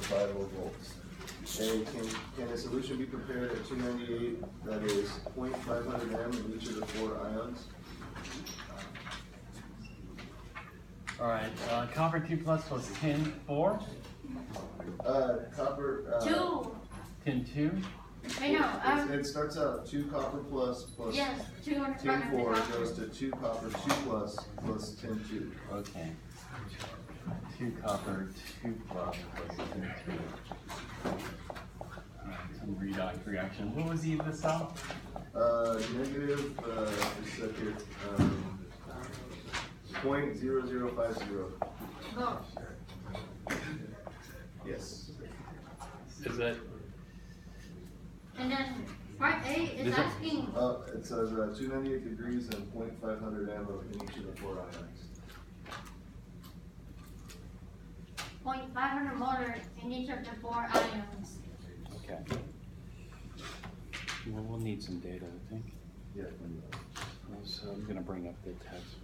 volts. A, can a solution be prepared at 298, that is 0.500 M in each of the 4 ions? All right, copper 2 plus tin 4. Copper. 2. Tin 2. I know. It starts out 2 copper plus yes, 2 tin 4 goes to 2 copper 2 plus tin 2. Okay. 2 copper 2 plus tin 2. Some redox reaction. What was E of the cell? Negative. Just a second. 0.0050. Go. Yes. Is it? And then part A is asking. It says 298 degrees and 0.500 M in each of the 4 ions. 0.500 molar in each of the 4 ions. Okay. Well, we'll need some data, I think. Yeah. So I'm going to bring up the text.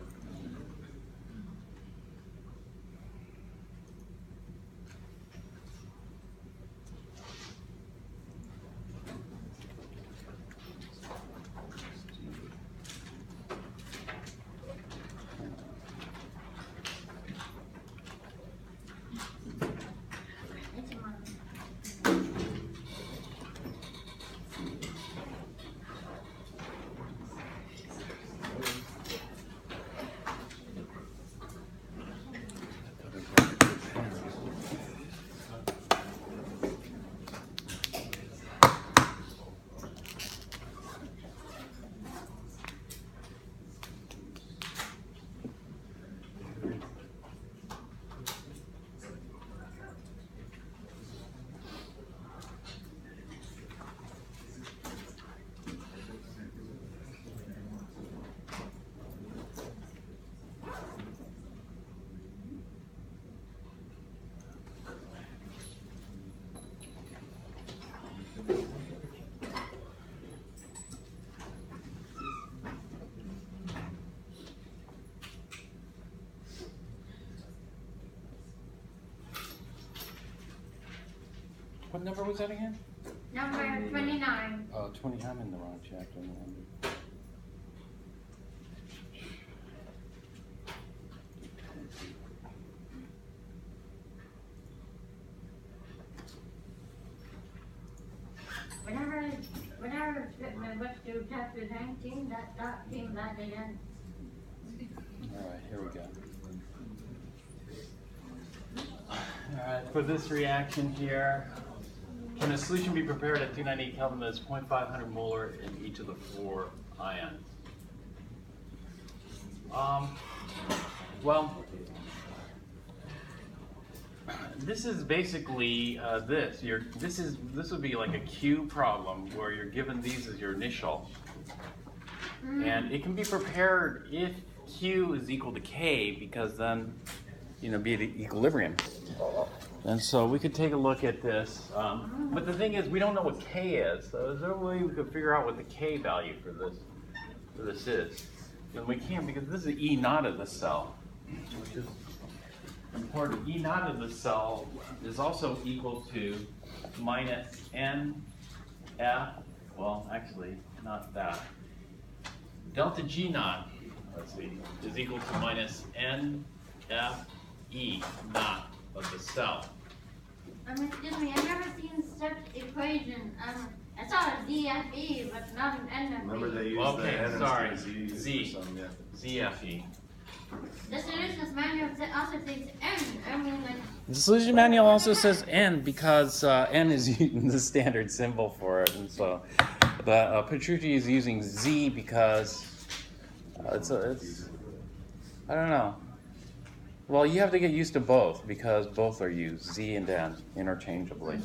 What number was that again? Number 29. Oh, 20. I'm in the wrong chapter. Whenever I went to chapter 19, that came back again. All right, here we go. All right, for this reaction here, can a solution be prepared at 298 Kelvin that is 0.500 molar in each of the 4 ions? Well, this is basically this. This would be like a Q problem where you're given these as your initial, and it can be prepared if Q is equal to K, because then be at equilibrium. And so we could take a look at this, but the thing is, we don't know what K is. So is there a way we could figure out what the K value for this is? And we can't, because this is E naught of the cell, which is important. E naught of the cell is also equal to minus N F. Well, actually, not that. Delta G naught, let's see, is equal to minus N F E naught of the cell. Excuse me, I've never seen such equation. I saw a ZFE, but not an NFE. Remember they used Okay, the N sorry, instead of Z. for some, yeah. ZFE. The solutions manual also says N. The solution manual also says N because N is the standard symbol for it, and so the Petrucci is using Z because it's I don't know. Well, you have to get used to both because both are used, Z and N, interchangeably.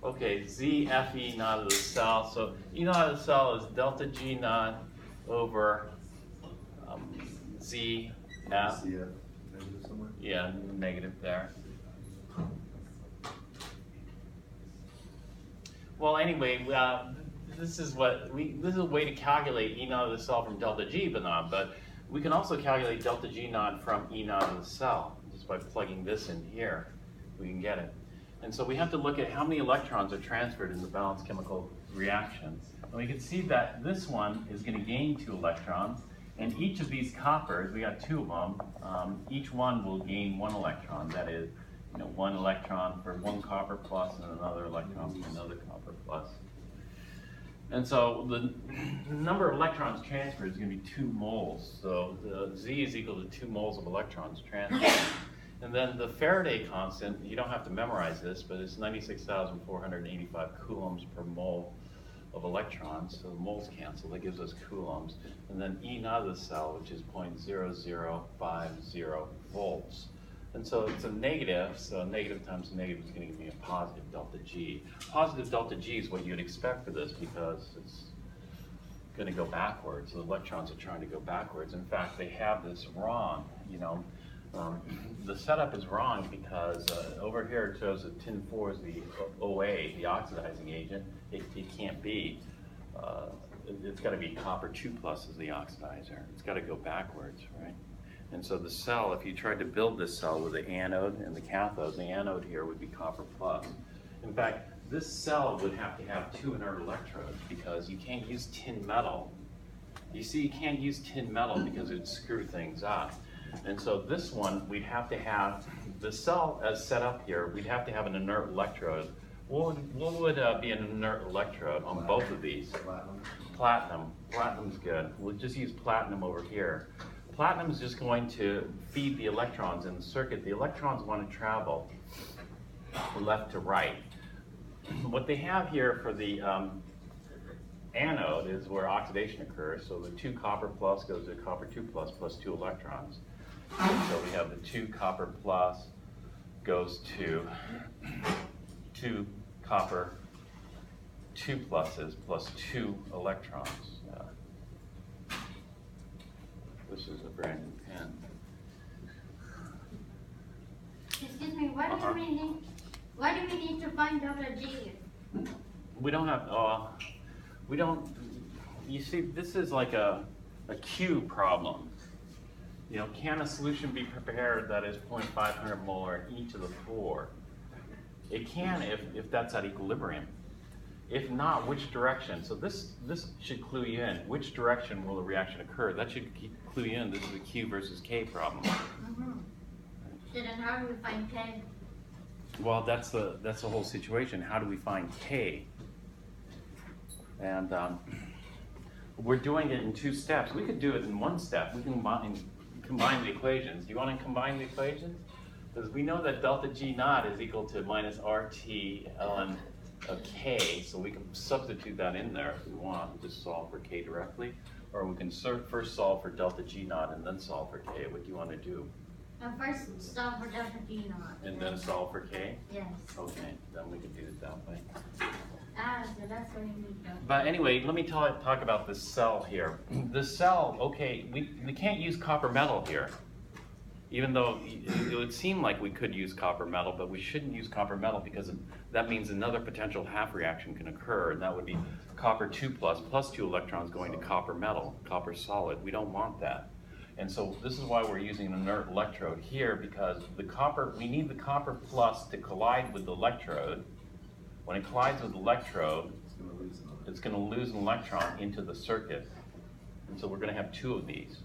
Okay, Z F E naught of the cell. So E naught of the cell is delta G naught over Z F. CF, negative somewhere. Yeah, negative there. Well, anyway, this is a way to calculate E naught of the cell from delta G, but We can also calculate delta G naught from E naught of the cell. Just by plugging this in here, we can get it. And so we have to look at how many electrons are transferred in the balanced chemical reaction. And we can see that this one is going to gain 2 electrons, and each of these coppers, we got 2 of them, each one will gain 1 electron. That is, 1 electron for one copper plus and another electron for another copper plus. And so the number of electrons transferred is going to be 2 moles. So the Z is equal to 2 moles of electrons transferred. And then the Faraday constant, you don't have to memorize this, but it's 96,485 coulombs per mole of electrons. So the moles cancel, that gives us coulombs. And then E naught of the cell, which is 0.0050 volts. And so it's a negative, so negative times negative is going to give me a positive delta G. Positive delta G is what you'd expect for this because it's going to go backwards. The electrons are trying to go backwards. In fact, they have this wrong, the setup is wrong because over here it shows that tin 4 is the OA, the oxidizing agent. It can't be. It's got to be copper 2 plus as the oxidizer. It's got to go backwards, right? And so the cell, if you tried to build this cell with the anode and the anode here would be copper plus. In fact, this cell would have to have 2 inert electrodes because you can't use tin metal. You see, you can't use tin metal because it would screw things up. And so this one, we'd have to have, the cell as set up here, we'd have to have an inert electrode. What would be an inert electrode on both of these? Platinum. Platinum's good. We'll just use platinum over here. Platinum is just going to feed the electrons in the circuit. The electrons want to travel left to right. What they have here for the anode is where oxidation occurs. So the 2 copper plus goes to copper 2 plus 2 electrons. So we have the 2 copper plus goes to 2 copper 2 pluses plus 2 electrons. This is a brand new pen. Excuse me, why do we need to find delta G? We don't have, you see, this is like a Q problem. Can a solution be prepared that is 0.500 molar in each of the 4? It can if that's at equilibrium. If not, which direction? So this should clue you in. Which direction will the reaction occur? That should clue you in. This is a Q versus K problem. Mm-hmm. So then how do we find K? Well, that's the whole situation. How do we find K? And we're doing it in 2 steps. We could do it in 1 step. We can combine the equations. Do you want to combine the equations? Because we know that delta G naught is equal to minus RT ln of K, so we can substitute that in there if we want. Just solve for K directly. Or we can first solve for delta G naught and then solve for K. What do you want to do? First solve for delta G naught. And then solve for K? Yes. Okay, then we can do it that way. So that's what you need to. But anyway, let me talk about this cell here. The cell, okay, we can't use copper metal here. Even though it would seem like we could use copper metal, but we shouldn't use copper metal because that means another potential half reaction can occur, and that would be copper 2 plus 2 electrons going to copper metal, copper solid. We don't want that. And so this is why we're using an inert electrode here, because we need the copper plus to collide with the electrode. When it collides with the electrode, it's going to lose an electron into the circuit. And so we're going to have 2 of these.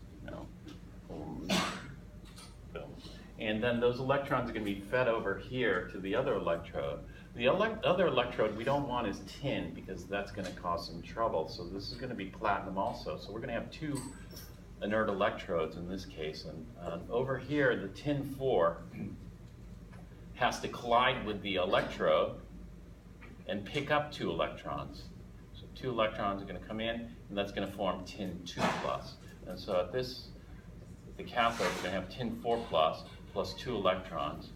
And then those electrons are going to be fed over here to the other electrode. The other electrode we don't want is tin because that's going to cause some trouble. So this is going to be platinum also. So we're going to have 2 inert electrodes in this case. And over here, the tin 4 has to collide with the electrode and pick up 2 electrons. So 2 electrons are going to come in, and that's going to form tin 2 plus. And so at the cathode, we're going to have tin 4 plus 2 electrons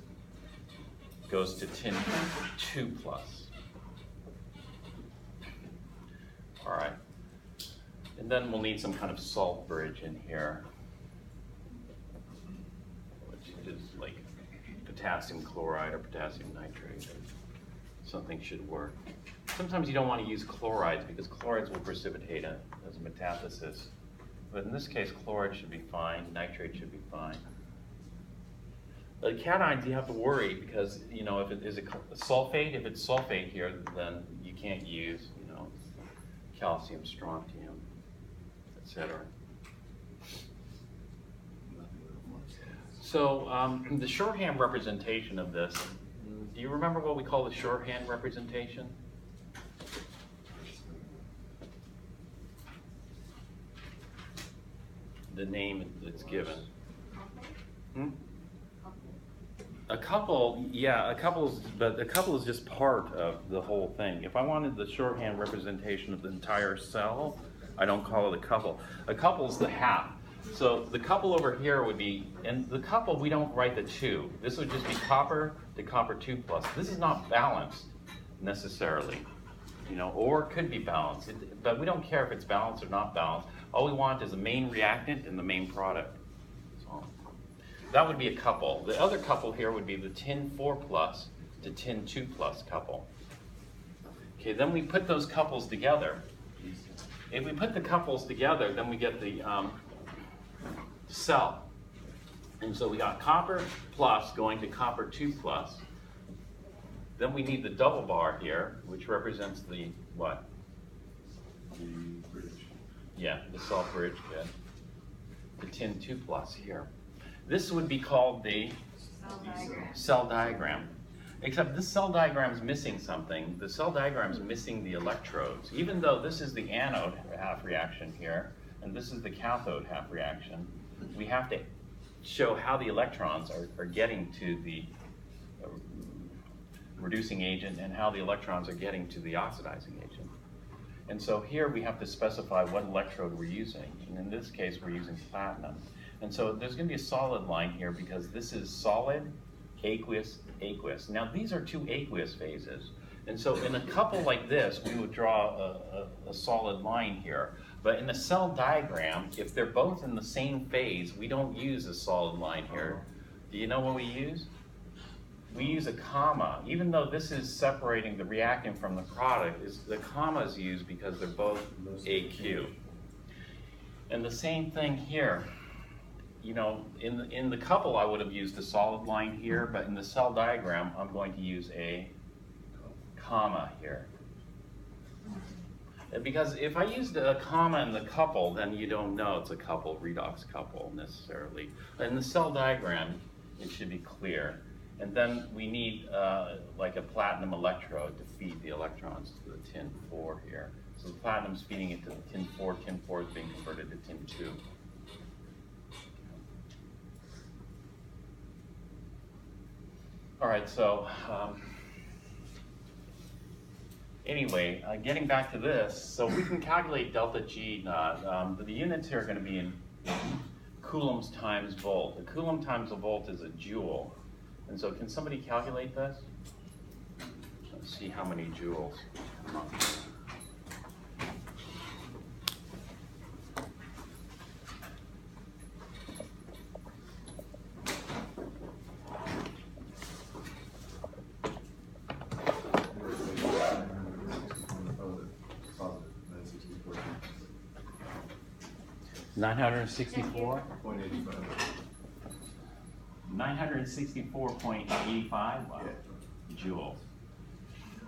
goes to tin 2 plus. All right. And then we'll need some kind of salt bridge in here, which is like potassium chloride or potassium nitrate. Something should work. Sometimes you don't want to use chlorides because chlorides will precipitate as a metathesis. But in this case, chloride should be fine, nitrate should be fine. The cations, you have to worry because, you know, if it is a sulfate, if it's sulfate here, then you can't use, you know, calcium, strontium, etc. So the shorthand representation of this, do you remember what we call the shorthand representation? The name that's given. A couple, yeah, a couple is just part of the whole thing. If I wanted the shorthand representation of the entire cell, I don't call it a couple. A couple is the half. So the couple over here would be, and the couple, we don't write the 2. This would just be copper to copper 2 plus. This is not balanced necessarily, you know, or it could be balanced, but we don't care if it's balanced or not balanced. All we want is the main reactant and the main product. So that would be a couple. The other couple here would be the tin 4 plus to tin 2 plus couple. Okay, then we put those couples together. If we put the couples together, then we get the cell. And so we got copper plus going to copper 2 plus. Then we need the double bar here, which represents the what? The bridge. Yeah, the salt bridge bit. The tin 2 plus here. This would be called the cell diagram. Except this cell diagram is missing something. The cell diagram is missing the electrodes. Even though this is the anode half reaction here, and this is the cathode half reaction, we have to show how the electrons are getting to the reducing agent and how the electrons are getting to the oxidizing agent. And so here we have to specify what electrode we're using. And in this case, we're using platinum. And so there's going to be a solid line here because this is solid, aqueous, aqueous. Now these are 2 aqueous phases. And so in a couple like this, we would draw a solid line here. But in a cell diagram, if they're both in the same phase, we don't use a solid line here. Do you know what we use? We use a comma. Even though this is separating the reactant from the product, the comma is used because they're both AQ. And the same thing here. You know, in the couple, I would have used a solid line here, but in the cell diagram, I'm going to use a comma here. Because if I used a comma in the couple, then you don't know it's a couple, redox couple necessarily. In the cell diagram, it should be clear. And then we need like a platinum electrode to feed the electrons to the tin 4 here. So the platinum's feeding it to the tin 4 is being converted to tin 2. All right, so anyway, getting back to this, so we can calculate delta G naught. The units here are going to be in coulombs times volt. A coulomb times a volt is a joule. And so can somebody calculate this? Let's see how many joules. 964? 964.85 wow, joules,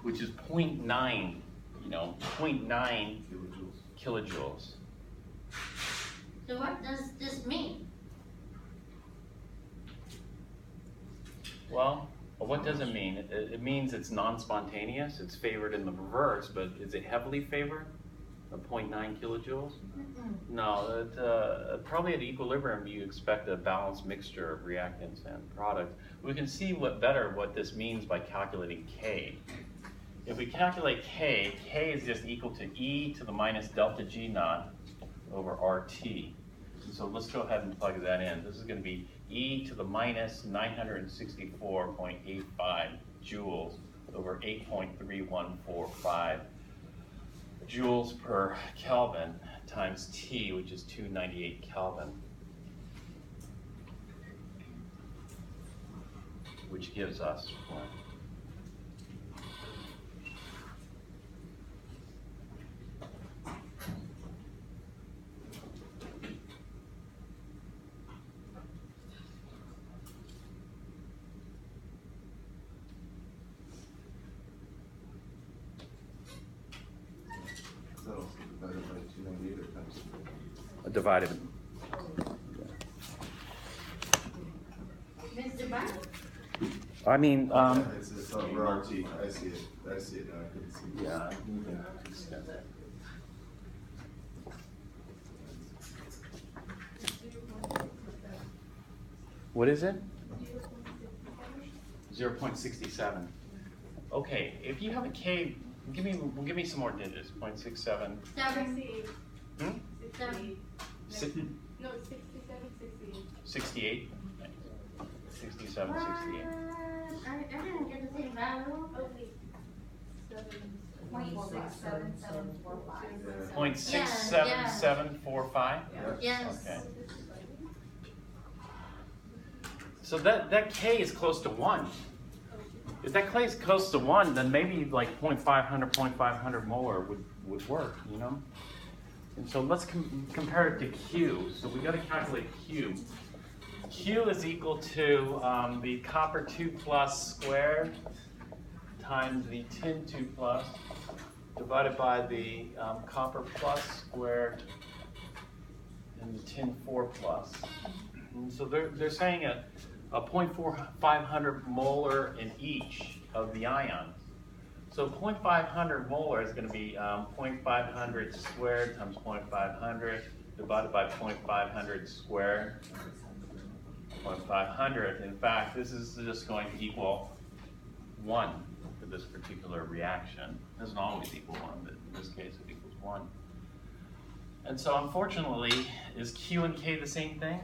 which is 0.9, you know, 0.9 kilojoules. So what does this mean? Well, what does it mean? It means it's non-spontaneous, it's favored in the reverse, but is it heavily favored? 0.9 kilojoules? No, probably at equilibrium you expect a balanced mixture of reactants and products. We can see better what this means by calculating K. If we calculate K, K is just equal to E to the minus delta G naught over RT. And so let's go ahead and plug that in. This is going to be E to the minus 964.85 joules over 8.3145 joules per Kelvin times T, which is 298 Kelvin, which gives us what? divided. Mr. Bunny? I mean, It's a RT. I see it. I see it now. I couldn't see it. yeah. You can extend that. What is it? 0.67. Okay, if you have a K, give me some more digits. 0.67. 7. Hmm? 7. No, 67, 68. 68. 67, What? 68. I didn't get the same value. Oh, wait. 0.67745. 0.67745. Yes. Okay. So that K is close to 1. If that K is close to 1, then maybe like 0.500 molar would work, you know? And so let's compare it to Q. So we got to calculate Q. Q is equal to the copper 2 plus squared times the tin 2 plus divided by the copper plus squared and the tin 4 plus. And so they're saying a 0.4500 molar in each of the ions. So 0.500 molar is going to be 0.500 squared times 0.500 divided by 0.500 squared. 0.500. In fact, this is just going to equal 1 for this particular reaction. It doesn't always equal 1, but in this case it equals 1. And so unfortunately, is Q and K the same thing?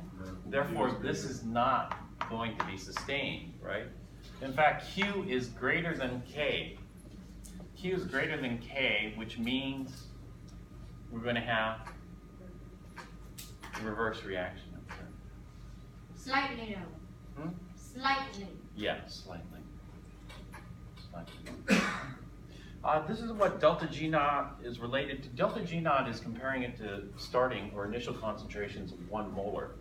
Therefore, this is not going to be sustained, right? In fact, Q is greater than K. Q is greater than K, which means we're going to have a reverse reaction. Slightly though. Hmm? Slightly. Yeah, slightly. This is what delta G naught is related to. Delta G naught is comparing it to starting or initial concentrations of 1 molar.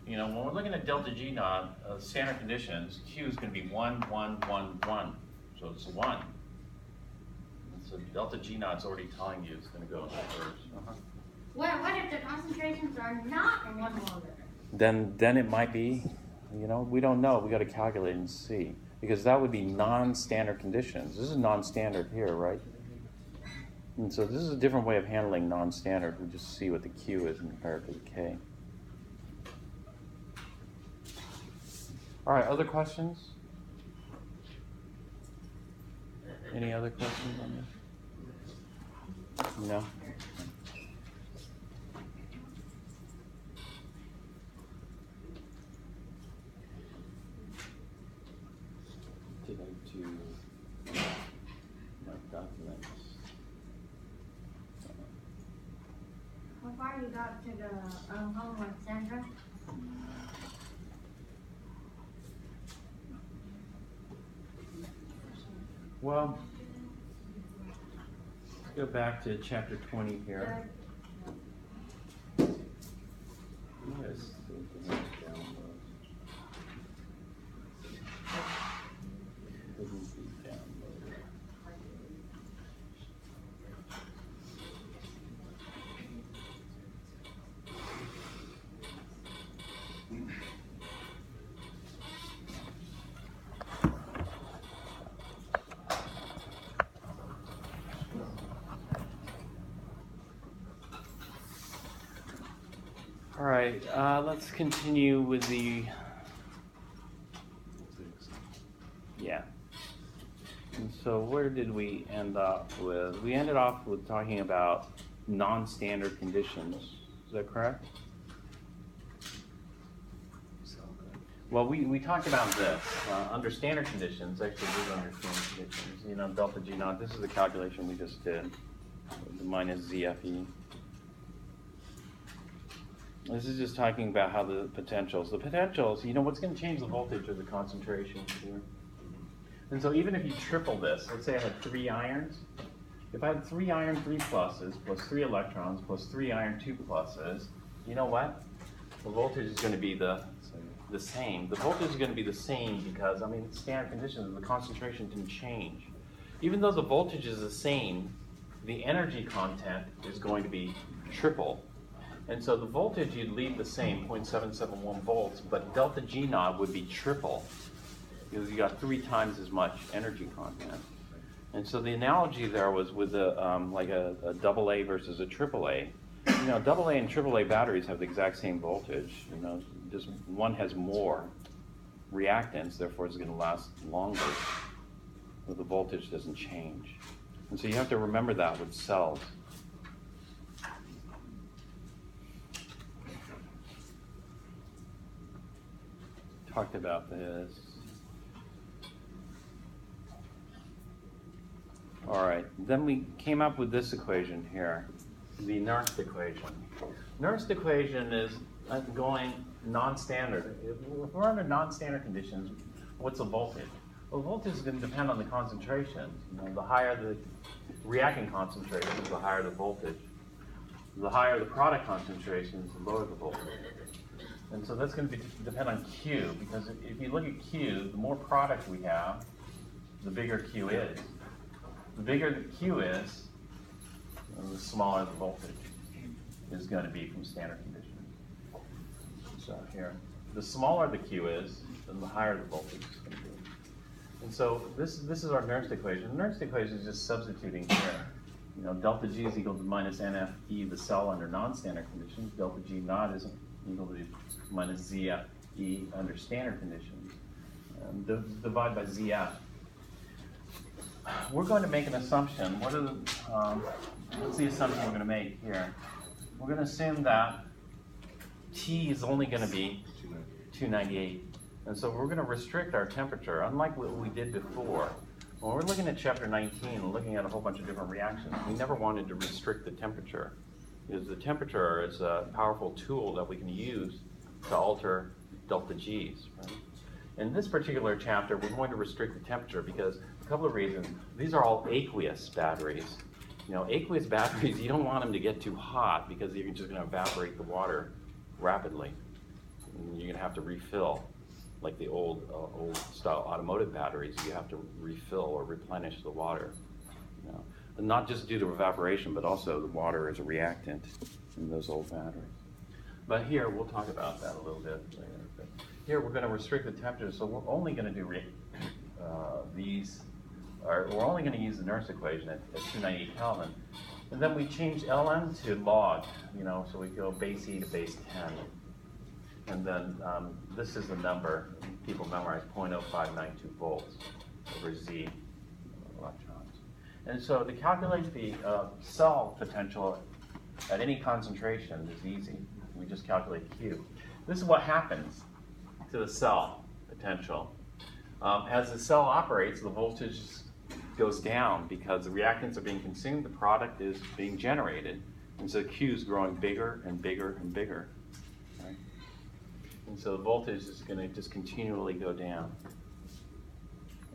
You know, when we're looking at delta G naught, standard conditions, Q is going to be 1, 1, 1, 1. So it's 1. And so delta G naught is already telling you it's going to go in reverse. What if the concentrations are not in 1 molar? Then it might be, you know, we don't know. We got to calculate and see. Because that would be non-standard conditions. This is non-standard here, right? And so this is a different way of handling non-standard. We just see what the Q is compared to the K. All right, other questions? Any other questions on this? No? How far you got to the homework, Sandra? Well, let's go back to chapter 20 here. Yes. All right, let's continue with the, yeah. And so where did we end up with? We ended off with talking about non-standard conditions. Is that correct? Well, we talked about this. Under standard conditions, actually these are under standard conditions. You know, delta G naught, this is the calculation we just did. Minus ZFE. This is just talking about how the potentials, you know, what's going to change the voltage or the concentration here. And so even if you triple this, let's say I had 3 irons. If I had 3 iron 3 pluses plus 3 electrons plus 3 iron 2 pluses, you know what? The voltage is going to be the same. The voltage is going to be the same because, I mean, it's standard conditions, the concentration didn't change. Even though the voltage is the same, the energy content is going to be triple. And so the voltage, you'd leave the same, 0.771 volts, but delta G naught would be triple, because you got 3 times as much energy content. And so the analogy there was with like a AA versus a AAA. You know, AA and AAA batteries have the exact same voltage. You know, just one has more reactance, therefore it's going to last longer, but the voltage doesn't change. And so you have to remember that with cells. Talked about this. All right, then we came up with this equation here, the Nernst equation. Nernst equation is going non-standard. If we're under non-standard conditions, what's the voltage? Well, voltage is going to depend on the concentration. You know, the higher the reactant concentration, the higher the voltage. The higher the product concentration, the lower the voltage. And so that's going to depend on Q, because if you look at Q, the more product we have, the bigger Q is. The bigger the Q is, the smaller the voltage is going to be from standard conditions. So here, the smaller the Q is, then the higher the voltage is going to be. And so this is our Nernst equation. The Nernst equation is just substituting here. You know, delta G is equal to minus NFE, the cell under non-standard conditions. Delta G naught is equal to minus ZFE under standard conditions. Divide by ZF. We're going to make an assumption. What's the assumption we're going to make here? We're going to assume that T is only going to be 298. And so we're going to restrict our temperature, unlike what we did before. When we're looking at chapter 19 and looking at a whole bunch of different reactions, we never wanted to restrict the temperature, because the temperature is a powerful tool that we can use to alter delta G's. Right? In this particular chapter, we're going to restrict the temperature because a couple of reasons. These are all aqueous batteries. You know, aqueous batteries, you don't want them to get too hot because you're just going to evaporate the water rapidly. And you're going to have to refill, like the old style automotive batteries. You have to refill or replenish the water. You know, and not just due to evaporation, but also the water is a reactant in those old batteries. But here, we'll talk about that a little bit later. But here, we're going to restrict the temperature, so we're only going to do we're only going to use the Nernst equation at 298 Kelvin. And then we change Ln to log, you know, so we go base E to base 10. And then this is the number, people memorize 0.0592 volts over Z electrons. And so to calculate the cell potential at any concentration is easy. We just calculate Q. This is what happens to the cell potential. As the cell operates, the voltage goes down because the reactants are being consumed, the product is being generated, and so Q is growing bigger and bigger and bigger. Right? And so the voltage is going to just continually go down.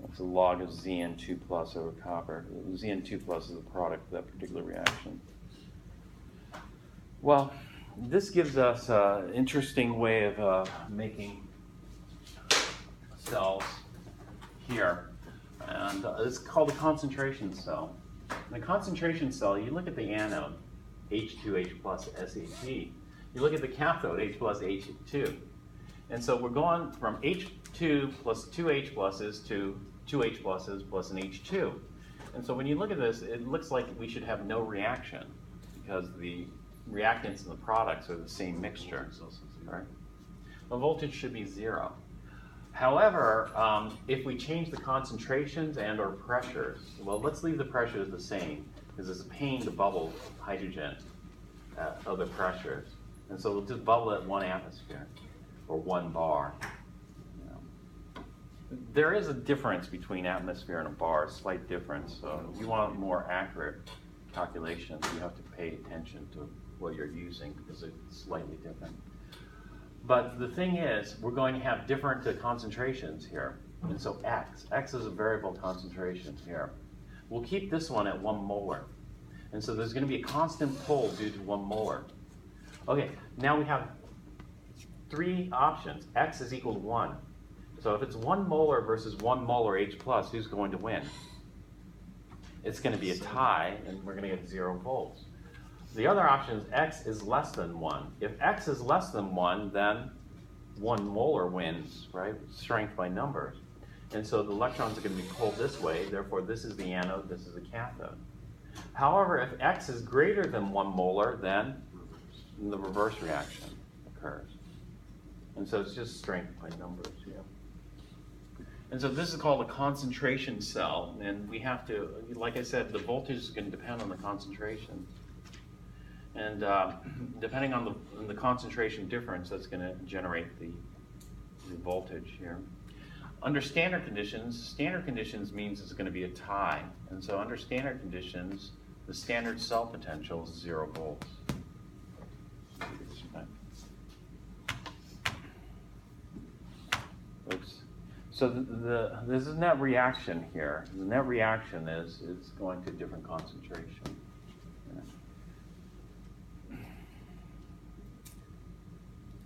It's a log of Zn2 plus over copper. Zn2 plus is the product of that particular reaction. Well, this gives us an interesting way of making cells here. And it's called a concentration cell. In the concentration cell, you look at the anode, H2H plus SHE. You look at the cathode, H plus H2. And so we're going from H2 plus 2H pluses to 2H pluses plus an H2. And so when you look at this, it looks like we should have no reaction because the reactants and the products are the same mixture. Right? The voltage should be 0. However, if we change the concentrations and or pressures, well, let's leave the pressures the same because it's a pain to bubble hydrogen at other pressures. And so we'll just bubble at 1 atmosphere or 1 bar. You know. There is a difference between atmosphere and a bar, a slight difference. So if you want more accurate calculations, you have to pay attention to what you're using because it's slightly different. But the thing is, we're going to have different concentrations here. And so X is a variable concentration here. We'll keep this one at 1 molar. And so there's going to be a constant pull due to 1 molar. Okay, now we have 3 options. X is equal to 1. So if it's 1 molar versus 1 molar H plus, who's going to win? It's going to be a tie, and we're going to get 0 volts. The other option is X is less than 1. If X is less than 1, then 1 molar wins, right? Strength by numbers. And so the electrons are going to be pulled this way, therefore this is the anode, this is the cathode. However, if X is greater than 1 molar, then the reverse reaction occurs. And so it's just strength by numbers, yeah. And so this is called a concentration cell, and we have to, like I said, the voltage is going to depend on the concentration. And depending on the concentration difference, that's going to generate the voltage here. Under standard conditions means it's going to be a tie. And so under standard conditions, the standard cell potential is 0 volts. Oops. So there's a net reaction here. The net reaction is going to different concentration.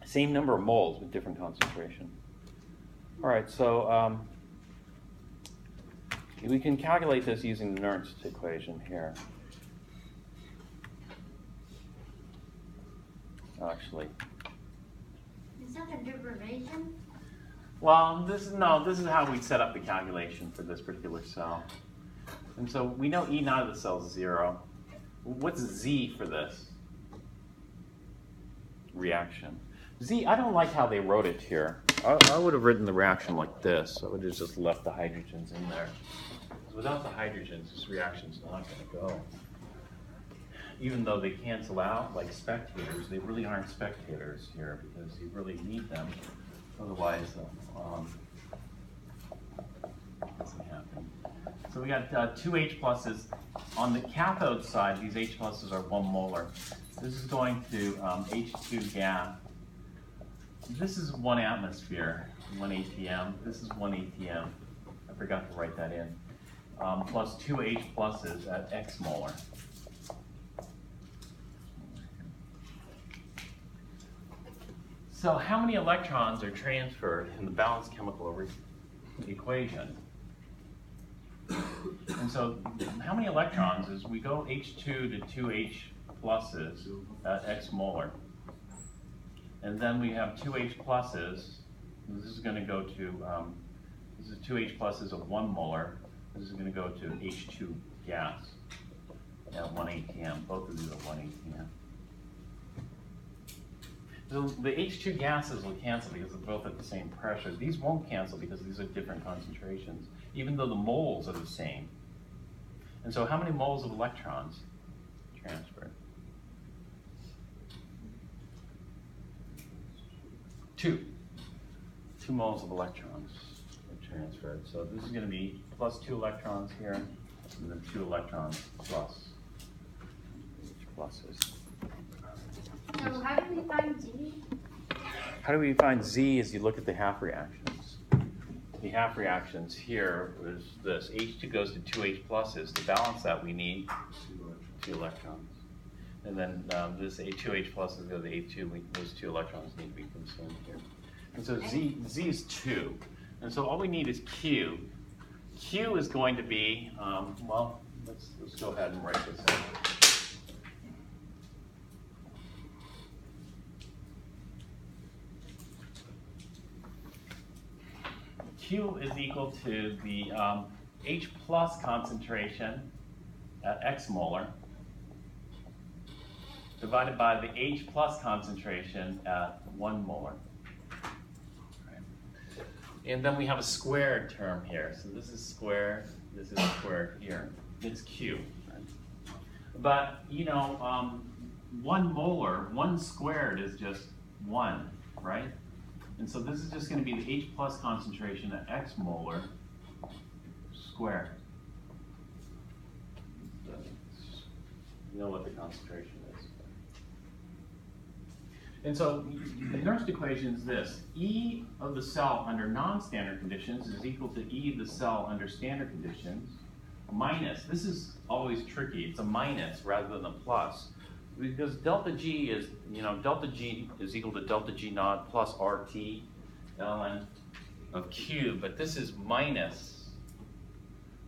Same number of moles with different concentration. All right, so we can calculate this using the Nernst equation here. Actually. Is that a derivation? Well, this is how we set up the calculation for this particular cell. And so we know E naught of the cell is 0. What's Z for this reaction? Z, I don't like how they wrote it here. I would have written the reaction like this. I would have just left the hydrogens in there. Without the hydrogens, this reaction's not going to go. Even though they cancel out like spectators, they really aren't spectators here because you really need them. Otherwise, it doesn't happen. So we got 2 H pluses. On the cathode side, these H pluses are 1 molar. This is going to H2 gas. This is 1 atmosphere, 1 ATM. This is 1 ATM. I forgot to write that in. Plus 2 H pluses at X molar. So how many electrons are transferred in the balanced chemical equation? And so how many electrons is we go H2 to 2H pluses at X molar. And then we have 2H pluses. This is going to go to, this is 2H pluses of 1 molar. This is going to go to H2 gas at 1 ATM. Both of these are 1 ATM. So the H2 gases will cancel because they're both at the same pressure. These won't cancel because these are different concentrations, even though the moles are the same. And so how many moles of electrons transferred? 2. 2 moles of electrons are transferred. So this is going to be plus 2 electrons here, and then 2 electrons plus pluses. So how do we find Z? How do we find Z as you look at the half reactions? The half reactions here is this. H2 goes to 2H pluses. To balance that, we need 2 electrons. And then this 2H pluses go to H2. Those 2 electrons need to be consumed here. And so Z is 2. And so all we need is Q. Q is going to be, well, let's go ahead and write this in. Q is equal to the H plus concentration at X molar divided by the H plus concentration at 1 molar. Right. And then we have a squared term here. So this is squared, this is squared here. It's Q. Right? But, you know, 1 molar, 1 squared is just 1, right? And so this is just going to be the H plus concentration at X molar squared. You know what the concentration is. And so the Nernst equation is this. E of the cell under non-standard conditions is equal to E of the cell under standard conditions minus, this is always tricky, it's a minus rather than a plus. Because delta G is, you know, delta G is equal to delta G naught plus RT ln of Q, but this is minus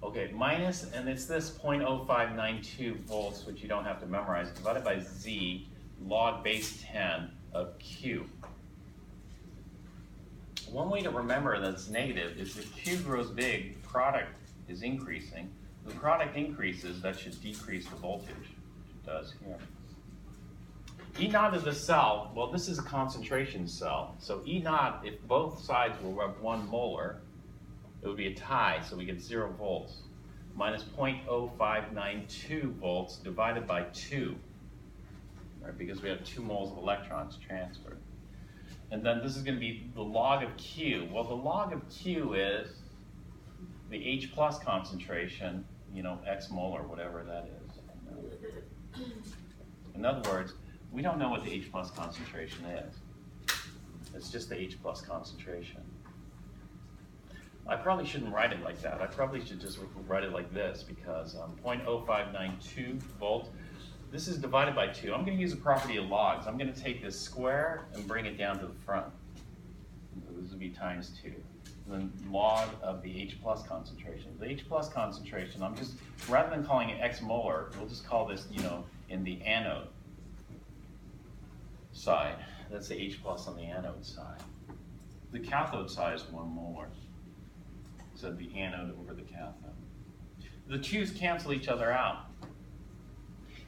Okay, minus, and it's this 0.0592 volts, which you don't have to memorize, divided by Z log base 10 of Q. One way to remember that's negative is if Q grows big, product is increasing. The product increases, that should decrease the voltage. It does here. E naught is the cell. Well, this is a concentration cell. So E naught, if both sides were 1 molar, it would be a tie, so we get 0 volts. Minus 0.0592 volts divided by 2. Right, because we have 2 moles of electrons transferred. And then this is going to be the log of Q. Well, the log of Q is the H plus concentration, you know, X molar, whatever that is. In other words, we don't know what the H plus concentration is. It's just the H plus concentration. I probably shouldn't write it like that. I probably should just write it like this because 0.0592 volts, this is divided by 2. I'm going to use the property of logs. I'm going to take this square and bring it down to the front. This would be times 2. And then log of the H plus concentration. The H plus concentration, I'm just, rather than calling it X molar, we'll just call this, you know, in the anode side. That's the H plus on the anode side. The cathode side is 1 molar. So the anode over the cathode. The 2's cancel each other out.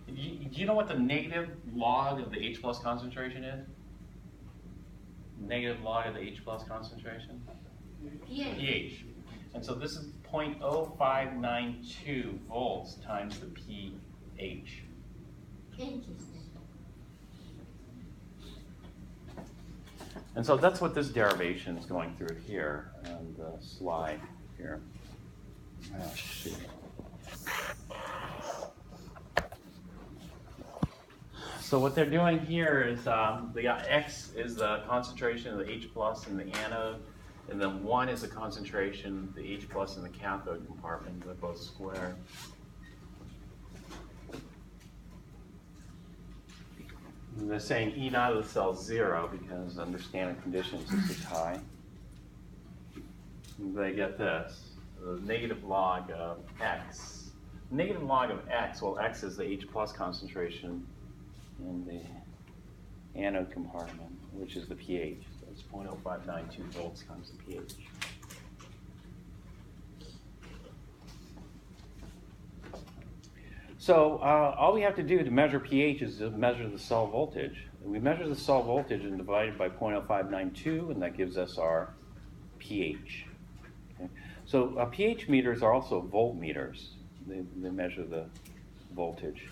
Do you know what the negative log of the H plus concentration is? Negative log of the H plus concentration? pH. And so this is 0.0592 volts times the pH. Interesting. And so that's what this derivation is going through here on the slide here. Oh, shoot. So what they're doing here is they got X is the concentration of the H plus in the anode, and then 1 is the concentration of the H plus in the cathode compartment. They're both square. And they're saying E naught of the cell is 0 because under standard conditions this is high. And they get this, the negative log of X. Negative log of X, well, X is the H plus concentration in the anode compartment, which is the pH. So it's 0.0592 volts times the pH. So all we have to do to measure pH is to measure the cell voltage. We measure the cell voltage and divide it by 0.0592, and that gives us our pH. Okay? So pH meters are also voltmeters. They measure the voltage.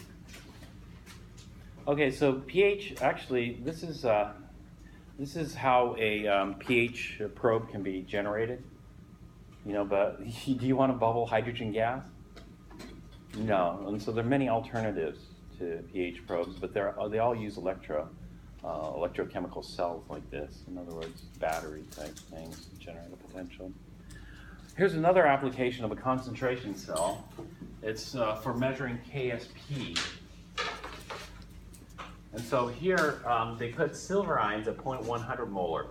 Okay, so pH, actually, this is how a pH probe can be generated. You know, but do you want to bubble hydrogen gas? No, and so there are many alternatives to pH probes, but they all use electrochemical cells like this. In other words, battery type things to generate a potential. Here's another application of a concentration cell. It's for measuring KSP. And so here, they put silver ions at 0.100 molar.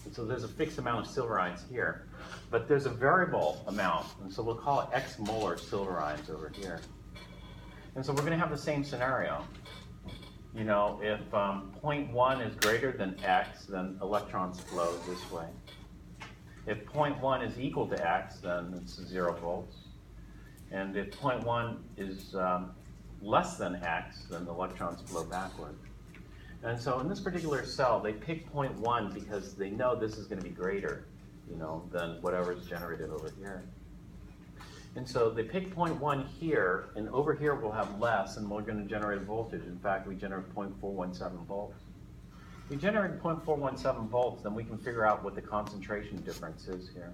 And so there's a fixed amount of silver ions here. But there's a variable amount, and so we'll call it X molar silver ions over here. And so we're going to have the same scenario. You know, if 0.1 is greater than X, then electrons flow this way. If 0.1 is equal to X, then it's 0 volts. And if 0.1 is less than X, then the electrons flow backward. And so in this particular cell, they pick 0.1 because they know this is going to be greater, you know, than whatever is generated over here. And so they pick 0.1 here, and over here we'll have less, and we're going to generate voltage. In fact, we generate 0.417 volts. If we generate 0.417 volts, then we can figure out what the concentration difference is here.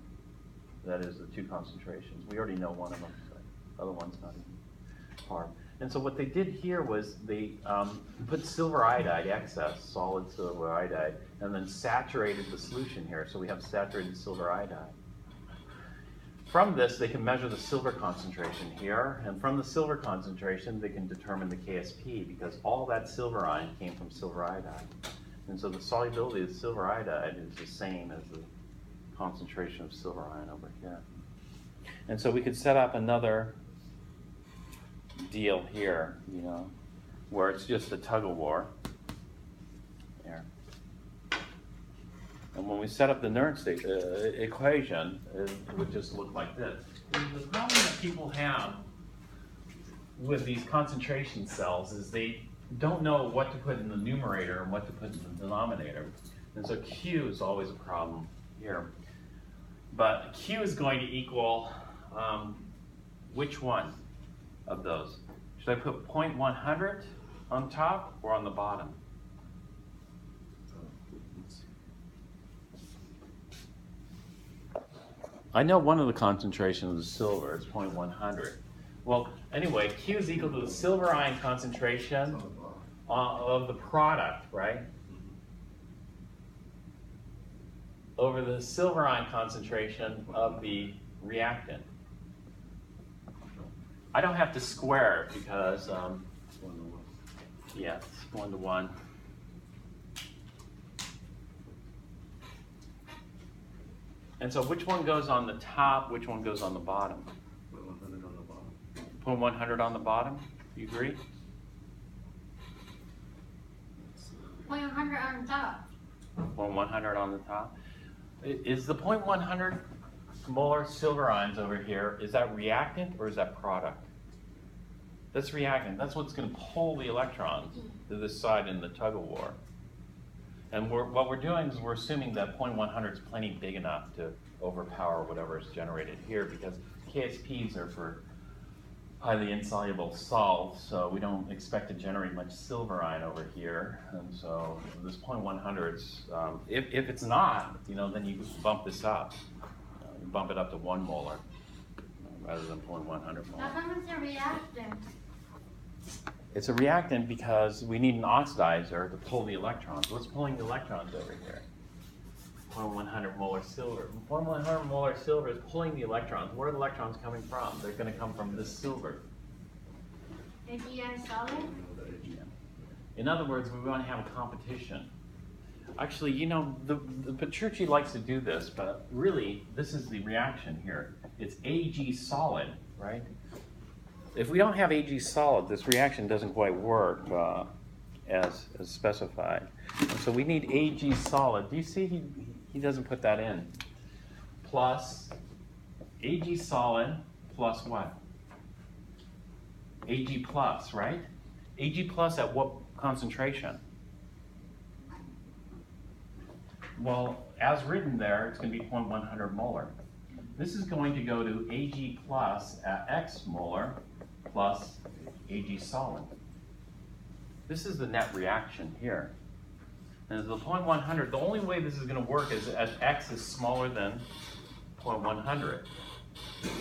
That is the two concentrations. We already know one of them, so the other one's not even hard. And so what they did here was they put silver iodide, excess solid silver iodide, and then saturated the solution here. So we have saturated silver iodide. From this, they can measure the silver concentration here, and from the silver concentration, they can determine the KSP because all that silver ion came from silver iodide. And so the solubility of silver iodide is the same as the concentration of silver ion over here. And so we could set up another deal here, where it's just a tug of war. There. And when we set up the Nernst equation, it would just look like this. The problem that people have with these concentration cells is they don't know what to put in the numerator and what to put in the denominator. And so Q is always a problem here. But Q is going to equal which one of those? Should I put 0.100 on top or on the bottom? I know one of the concentrations of silver is 0.100. Well, anyway, Q is equal to the silver ion concentration of the product, right? Over the silver ion concentration of the reactant. I don't have to square it because, yeah, it's 1 to 1. And so which one goes on the top, which one goes on the bottom? 100 on the bottom. 0.100 on the bottom, you agree? 0.100 on top. 0.100 on the top. Is the 0.100 molar silver ions over here, is that reactant or is that product? That's reactant. That's what's going to pull the electrons to this side in the tug of war. And what we're doing is we're assuming that 0.100 is plenty big enough to overpower whatever is generated here, because KSPs are for highly insoluble salts, so we don't expect to generate much silver ion over here. And so this 0.100s, if it's not, then you bump this up. You bump it up to 1 molar rather than 0.100 molar. How come it's a reactant? It's a reactant because we need an oxidizer to pull the electrons. What's pulling the electrons over here? 0.100 molar silver. 0.100 molar silver is pulling the electrons. Where are the electrons coming from? They're going to come from this silver. AGI solid? In other words, we want to have a competition. Actually, the Petrucci likes to do this, but really, this is the reaction here. It's Ag solid, right? If we don't have Ag solid, this reaction doesn't quite work as specified. And so we need Ag solid. Do you see he doesn't put that in? Plus Ag solid plus what? Ag plus, right? Ag plus at what concentration? Well, as written there, it's going to be 0.100 molar. This is going to go to Ag plus at X molar plus Ag solid. This is the net reaction here. And as the 0.100, the only way this is going to work is as X is smaller than 0.100,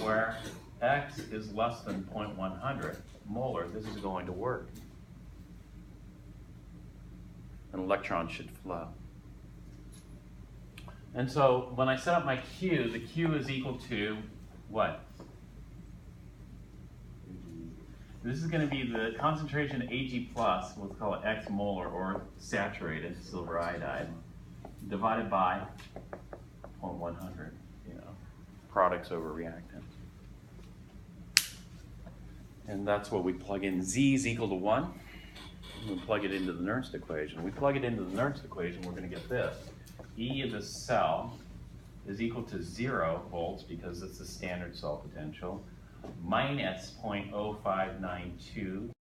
where X is less than 0.100 molar, this is going to work. An electron should flow. And so when I set up my Q, the Q is equal to what? This is going to be the concentration Ag plus, let's call it X molar, or saturated silver iodide, divided by 0.100, products over reactants. And that's what we plug in. Z is equal to 1. We plug it into the Nernst equation. We plug it into the Nernst equation, we're going to get this. E of the cell is equal to 0 volts, because it's the standard cell potential, minus 0.0592